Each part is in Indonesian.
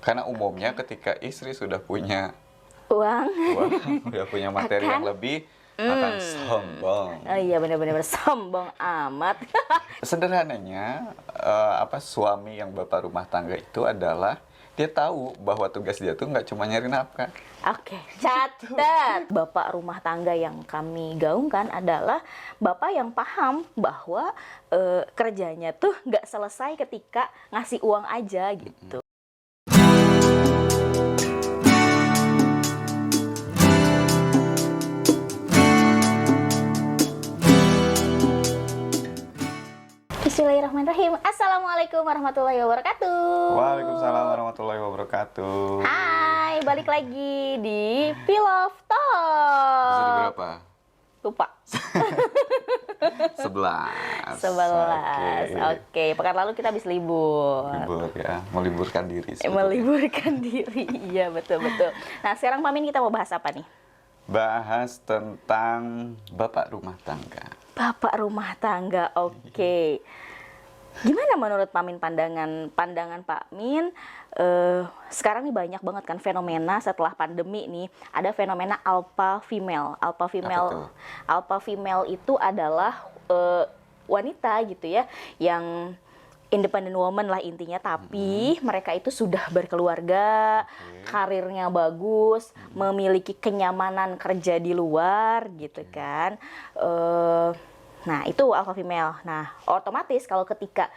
Karena umumnya ketika istri sudah punya Uang. uang, sudah punya materi yang lebih, akan sombong. Oh iya, benar-benar sombong amat. Sederhananya, suami yang bapak rumah tangga itu adalah dia tahu bahwa tugas dia tuh nggak cuma nyari nafkah. Oke, catat. Bapak rumah tangga yang kami gaungkan adalah bapak yang paham bahwa kerjanya tuh nggak selesai ketika ngasih uang aja gitu. Bismillahirrahmanirrahim. Assalamualaikum warahmatullahi wabarakatuh. Waalaikumsalam warahmatullahi wabarakatuh. Hai, balik lagi di Pilov Episode Talk. berapa? Lupa. 11. 11. Oke, pekan lalu kita habis libur. Libur ya, meliburkan diri. Meliburkan diri. Iya, betul-betul. Nah, sekarang Pamin kita mau bahas apa nih? Bahas tentang bapak rumah tangga. Bapak rumah tangga. Oke. Gimana menurut Pamin pandangan Pak Min? Sekarang nih banyak banget kan fenomena setelah pandemi nih. Ada fenomena alpha female. Alpha female itu adalah wanita gitu ya, yang independent woman lah intinya, tapi mereka itu sudah berkeluarga, karirnya bagus, memiliki kenyamanan kerja di luar gitu kan. Nah, itu alpha female. Nah, otomatis kalau ketika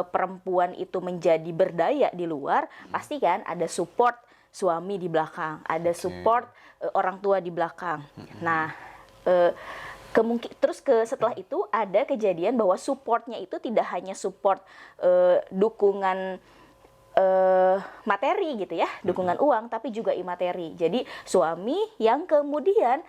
perempuan itu menjadi berdaya di luar, pasti kan ada support suami di belakang, ada support orang tua di belakang. Nah, setelah itu ada kejadian bahwa supportnya itu tidak hanya support dukungan materi gitu ya, dukungan uang, tapi juga imateri. Jadi suami yang kemudian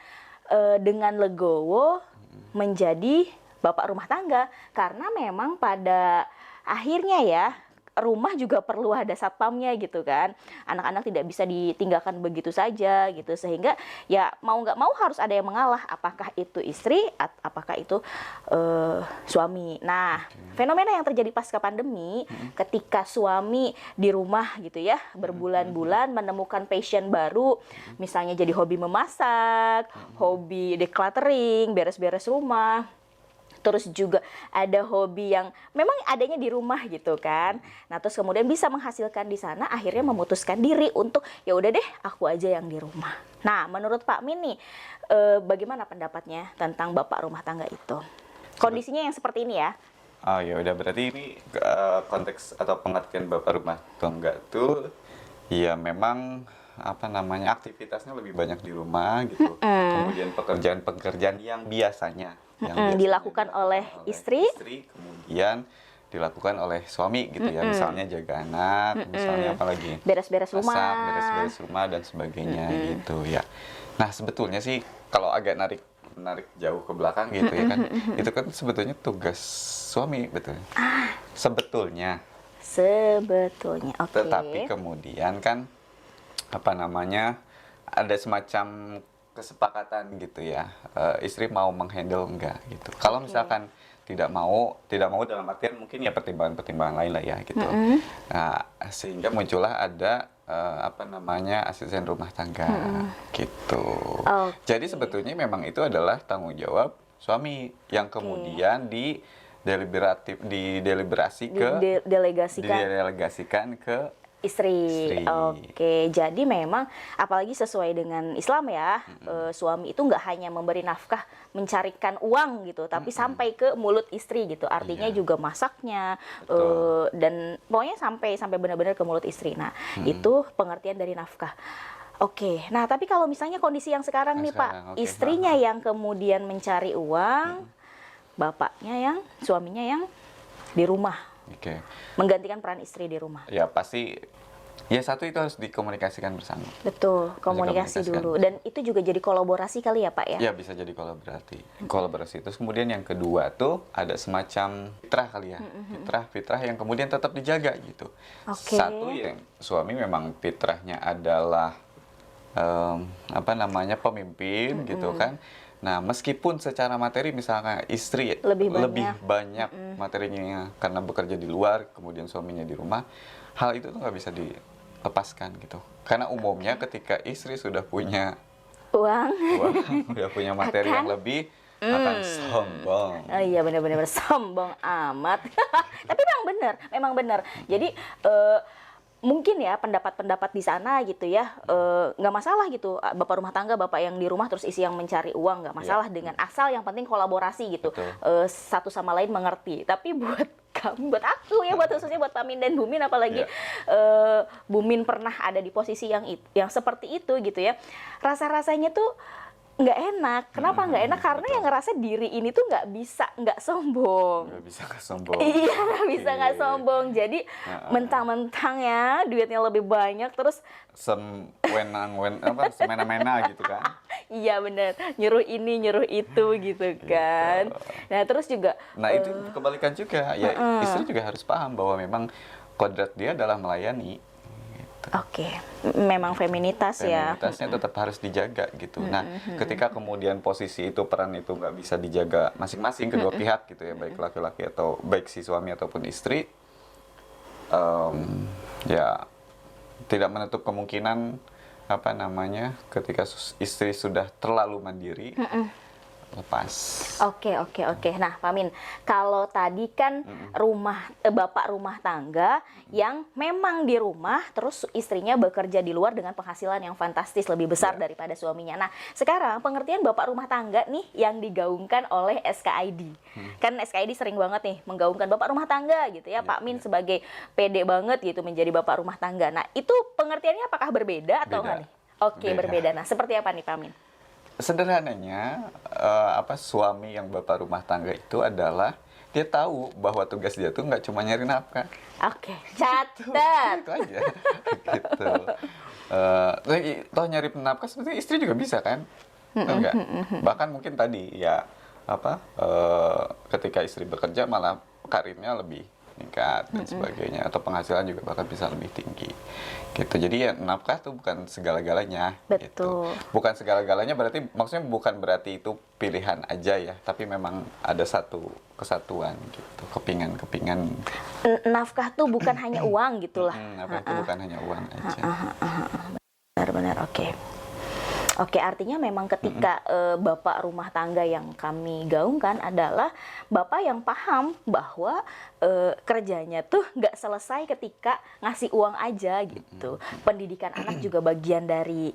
dengan legowo menjadi bapak rumah tangga, karena memang pada akhirnya ya rumah juga perlu ada satpamnya gitu kan. Anak-anak tidak bisa ditinggalkan begitu saja gitu, sehingga ya mau nggak mau harus ada yang mengalah, apakah itu istri, apakah itu suami. Nah, fenomena yang terjadi pasca pandemi, ketika suami di rumah gitu ya berbulan-bulan menemukan passion baru, misalnya jadi hobi memasak, hobi decluttering, beres-beres rumah. Terus juga ada hobi yang memang adanya di rumah gitu kan. Nah, terus kemudian bisa menghasilkan di sana, akhirnya memutuskan diri untuk ya udah deh aku aja yang di rumah. Nah, menurut Pak Min nih, bagaimana pendapatnya tentang bapak rumah tangga itu? Kondisinya yang seperti ini ya. Oh ya udah, berarti ini konteks atau pengertian bapak rumah tangga tuh ya memang aktivitasnya lebih banyak di rumah gitu. Kemudian pekerjaan-pekerjaan yang biasanya dilakukan oleh istri, kemudian dilakukan oleh suami gitu ya, misalnya jaga anak, misalnya apalagi beres-beres rumah, beres-beres rumah dan sebagainya gitu ya. Nah, sebetulnya sih kalau agak narik jauh ke belakang gitu ya kan, itu kan sebetulnya tugas suami, betul. Sebetulnya. Oke. Tetapi kemudian kan ada semacam kesepakatan gitu ya, istri mau menghandle enggak gitu. Kalau misalkan tidak mau dalam artian mungkin ya pertimbangan lain lah ya gitu. Nah, sehingga muncullah ada asisten rumah tangga gitu. Jadi sebetulnya memang itu adalah tanggung jawab suami yang kemudian didelegasikan ke istri. Oke, jadi memang apalagi sesuai dengan Islam ya, suami itu nggak hanya memberi nafkah, mencarikan uang gitu, tapi sampai ke mulut istri gitu. Artinya juga masaknya, dan pokoknya sampai benar-benar ke mulut istri. Nah, itu pengertian dari nafkah. Oke, nah tapi kalau misalnya kondisi yang sekarang nih Pak, istrinya yang kemudian mencari uang, suaminya yang di rumah. Menggantikan peran istri di rumah. Ya pasti, ya satu itu harus dikomunikasikan bersama. Betul, komunikasi dulu. Dan itu juga jadi kolaborasi kali ya Pak ya? Ya bisa jadi kolaborasi. Terus kemudian yang kedua tuh ada semacam fitrah kali ya. Fitrah yang kemudian tetap dijaga gitu. Satu yang suami memang fitrahnya adalah pemimpin gitu kan. Nah, meskipun secara materi misalnya istri lebih banyak materinya karena bekerja di luar, kemudian suaminya di rumah, hal itu tuh nggak bisa lepaskan gitu. Karena umumnya ketika istri sudah punya Uang. uang, sudah punya materi yang lebih, akan sombong. Oh iya benar-benar sombong amat. Tapi memang benar. Jadi mungkin ya pendapat-pendapat di sana gitu ya, nggak masalah gitu, bapak rumah tangga, bapak yang di rumah terus isi yang mencari uang, nggak masalah dengan asal yang penting kolaborasi gitu. Betul. Satu sama lain mengerti. Tapi buat kami, buat aku ya, buat khususnya buat Pamin dan Bumin, apalagi Bumin pernah ada di posisi yang seperti itu gitu ya, rasa-rasanya tuh nggak enak. Kenapa nggak enak? Karena yang ngerasa diri ini tuh nggak sombong. Nggak bisa nggak sombong. Iya, nggak bisa nggak Oke. sombong. Jadi mentang-mentang ya duitnya lebih banyak, terus Semena-mena gitu kan. iya bener, nyuruh ini nyuruh itu gitu kan. Nah terus juga Nah itu kebalikan juga, ya istri juga harus paham bahwa memang kodrat dia adalah melayani. oke, memang feminitas ya. Feminitasnya tetap harus dijaga gitu. Nah, ketika kemudian posisi itu, peran itu nggak bisa dijaga masing-masing kedua pihak gitu ya, baik laki-laki atau baik si suami ataupun istri, ya tidak menutup kemungkinan apa namanya ketika istri sudah terlalu mandiri, lepas. Oke. Nah, Pamin, kalau tadi kan bapak rumah tangga yang memang di rumah, terus istrinya bekerja di luar dengan penghasilan yang fantastis lebih besar daripada suaminya. Nah, sekarang pengertian bapak rumah tangga nih yang digaungkan oleh SKID. Kan SKID sering banget nih menggaungkan bapak rumah tangga gitu ya, Pak Min sebagai pede banget gitu menjadi bapak rumah tangga. Nah, itu pengertiannya apakah berbeda atau Beda. enggak nih? Oke, Beda. berbeda. Nah, seperti apa nih, Pak Min? Sederhananya, suami yang bapak rumah tangga itu adalah dia tahu bahwa tugas dia tuh nggak cuma nyari nafkah. Oke, catat. Itu aja. Gitu. Toh nyari nafkah sebenarnya istri juga bisa kan? Enggak. Bahkan mungkin tadi ya ketika istri bekerja malah karirnya lebih meningkat dan sebagainya, atau penghasilan juga bahkan bisa lebih tinggi gitu. Jadi ya nafkah tuh bukan segala-galanya. Betul. Gitu. Bukan segala-galanya berarti maksudnya bukan berarti itu pilihan aja ya, tapi memang ada satu kesatuan gitu, kepingan-kepingan. Nafkah tuh bukan hanya uang gitulah. Nafkah itu bukan hanya uang aja. Benar-benar oke. Oke, artinya memang ketika bapak rumah tangga yang kami gaungkan adalah bapak yang paham bahwa kerjanya tuh nggak selesai ketika ngasih uang aja gitu. Pendidikan anak juga bagian dari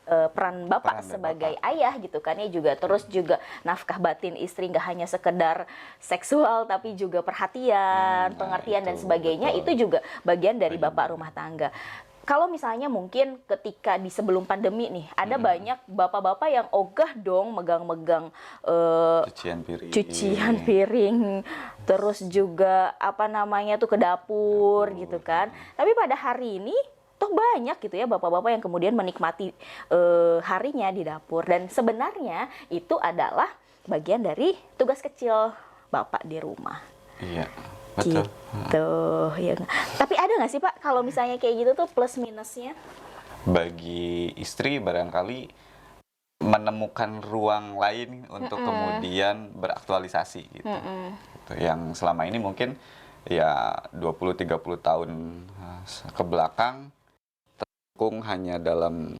peran bapak sebagai ayah gitu kan ya juga. Terus juga nafkah batin istri nggak hanya sekedar seksual tapi juga perhatian, pengertian dan itu, sebagainya, betul. itu juga bagian dari bapak rumah tangga. Kalau misalnya mungkin ketika di sebelum pandemi nih, ada banyak bapak-bapak yang ogah dong megang-megang cucian piring, terus juga tuh ke dapur gitu kan. Tapi pada hari ini toh banyak gitu ya bapak-bapak yang kemudian menikmati harinya di dapur, dan sebenarnya itu adalah bagian dari tugas kecil bapak di rumah. Iya. Betul. Gitu, ya. Tapi ada nggak sih Pak kalau misalnya kayak gitu tuh plus minusnya? Bagi istri barangkali menemukan ruang lain untuk kemudian beraktualisasi gitu. Gitu. Yang selama ini mungkin ya 20-30 tahun ke belakang terkungkung hanya dalam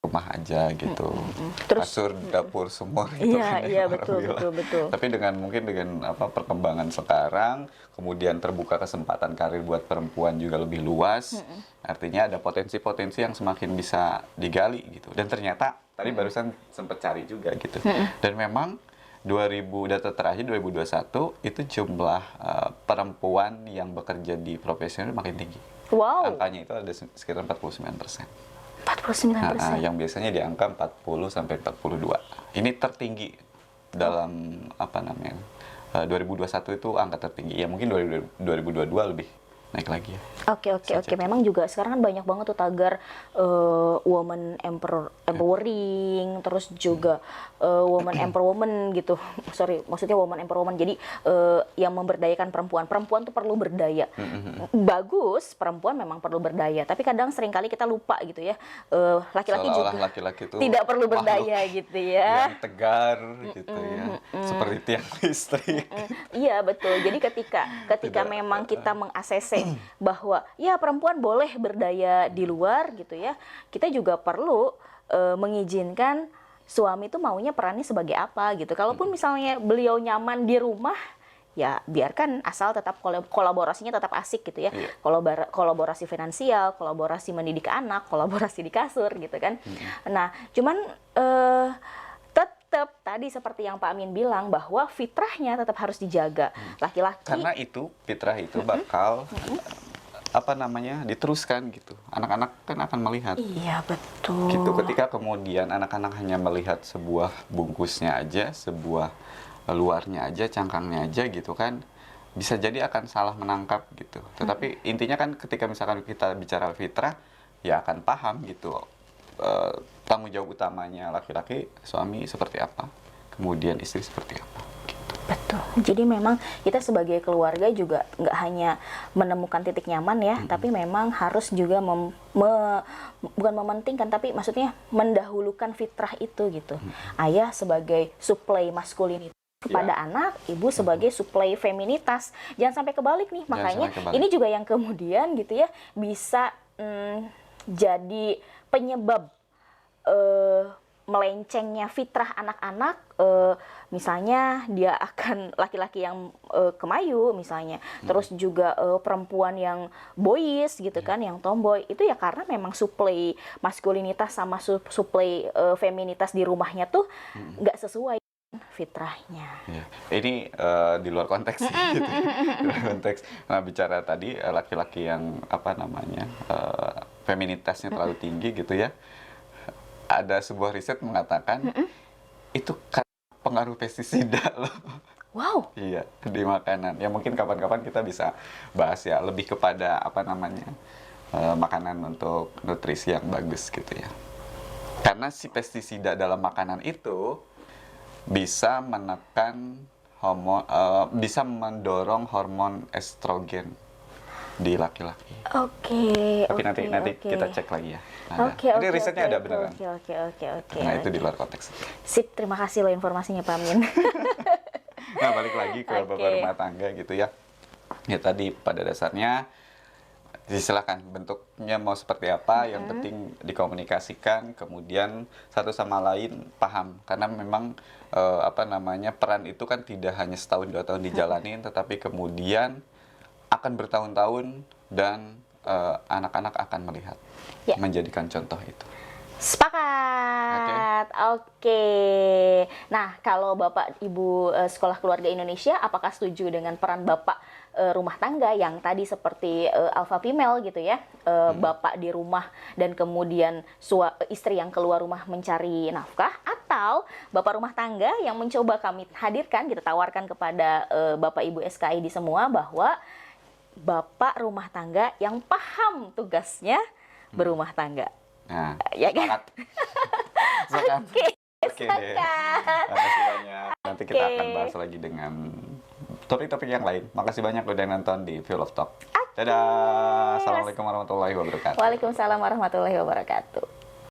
rumah aja gitu. Terus Kasur, dapur, sumur gitu kan. iya orang betul. Tapi mungkin dengan perkembangan sekarang, kemudian terbuka kesempatan karir buat perempuan juga lebih luas. Artinya ada potensi-potensi yang semakin bisa digali gitu. Dan ternyata tadi barusan sempat cari juga gitu. Dan memang data terakhir 2021 itu jumlah perempuan yang bekerja di profesional makin tinggi. Wow. Angkanya itu ada sekitar 49%. 49%. Yang biasanya di angka 40 sampai 42. Ini tertinggi dalam 2021 itu angka tertinggi. Ya mungkin 2022 lebih naik lagi ya. Oke. Memang juga sekarang kan banyak banget tuh tagar woman empowering, terus juga woman empowerment gitu. Sorry, maksudnya woman empowerment. Jadi yang memberdayakan perempuan. Perempuan tuh perlu berdaya. Bagus, perempuan memang perlu berdaya. Tapi kadang seringkali kita lupa gitu ya. Laki-laki juga laki-laki itu tidak perlu berdaya gitu ya. yang tegar gitu ya. Seperti tiang listrik. Iya betul. Jadi ketika memang kita meng-ACC bahwa ya perempuan boleh berdaya di luar gitu ya, kita juga perlu mengizinkan suami itu maunya perannya sebagai apa gitu. Kalaupun misalnya beliau nyaman di rumah, ya biarkan asal tetap kolaborasinya tetap asik gitu ya. Iya. Kolaborasi finansial, kolaborasi mendidik anak, kolaborasi di kasur gitu kan. Nah, cuman tetap tadi seperti yang Pak Amin bilang bahwa fitrahnya tetap harus dijaga. Laki-laki Karena itu fitrah itu bakal apa namanya diteruskan gitu. Anak-anak kan akan melihat. iya betul. Gitu, ketika kemudian anak-anak hanya melihat sebuah bungkusnya aja, sebuah luarnya aja, cangkangnya aja gitu kan, bisa jadi akan salah menangkap gitu. Tetapi intinya kan ketika misalkan kita bicara fitrah, ya akan paham gitu. Tanggung jawab utamanya laki-laki, suami seperti apa, kemudian istri seperti apa. Betul. Jadi memang kita sebagai keluarga juga nggak hanya menemukan titik nyaman ya, tapi memang harus juga bukan mementingkan, tapi maksudnya mendahulukan fitrah itu gitu. Ayah sebagai suplai maskulinitas kepada anak, ibu sebagai suplai feminitas. Jangan sampai kebalik nih. Makanya sampai kebalik. ini juga yang kemudian gitu ya bisa jadi penyebab melencengnya fitrah anak-anak, misalnya dia akan laki-laki yang kemayu misalnya, terus juga perempuan yang boys gitu kan, yang tomboy, itu ya karena memang suplai maskulinitas sama suplai feminitas di rumahnya tuh nggak sesuai fitrahnya. Ya. Ini di luar konteks sih, gitu. Di luar konteks. Nah, bicara tadi laki-laki yang apa namanya feminitasnya terlalu tinggi gitu ya. Ada sebuah riset mengatakan itu karena pengaruh pestisida loh. Wow. Iya, di makanan. Ya mungkin kapan-kapan kita bisa bahas ya lebih kepada apa namanya makanan untuk nutrisi yang bagus gitu ya. Karena si pestisida dalam makanan itu bisa menekan bisa mendorong hormon estrogen di laki-laki. Tapi nanti kita cek lagi ya. Ini risetnya ada beneran. Oke. Nah, itu di luar konteks. Sip, terima kasih loh informasinya Pak Amin. Nah, balik lagi ke bapak rumah tangga gitu ya. Ya tadi pada dasarnya silakan bentuknya mau seperti apa, yang penting dikomunikasikan, kemudian satu sama lain paham, karena memang apa namanya peran itu kan tidak hanya setahun 2 tahun dijalanin, tetapi kemudian akan bertahun-tahun dan anak-anak akan melihat, menjadikan contoh itu. Sepakat. Oke. Nah, kalau Bapak Ibu Sekolah Keluarga Indonesia, apakah setuju dengan peran Bapak rumah tangga yang tadi seperti alpha female gitu ya, bapak di rumah dan kemudian istri yang keluar rumah mencari nafkah, atau bapak rumah tangga yang mencoba kami hadirkan, kita tawarkan kepada Bapak Ibu SKI di semua bahwa bapak rumah tangga yang paham tugasnya berumah tangga. Nah, ya kan? Oke deh. Makasih banyak. Nanti kita akan bahas lagi dengan topik-topik yang lain. Makasih banyak udah nonton di Feel of Talk. Dadah. Assalamualaikum warahmatullahi wabarakatuh. Waalaikumsalam warahmatullahi wabarakatuh.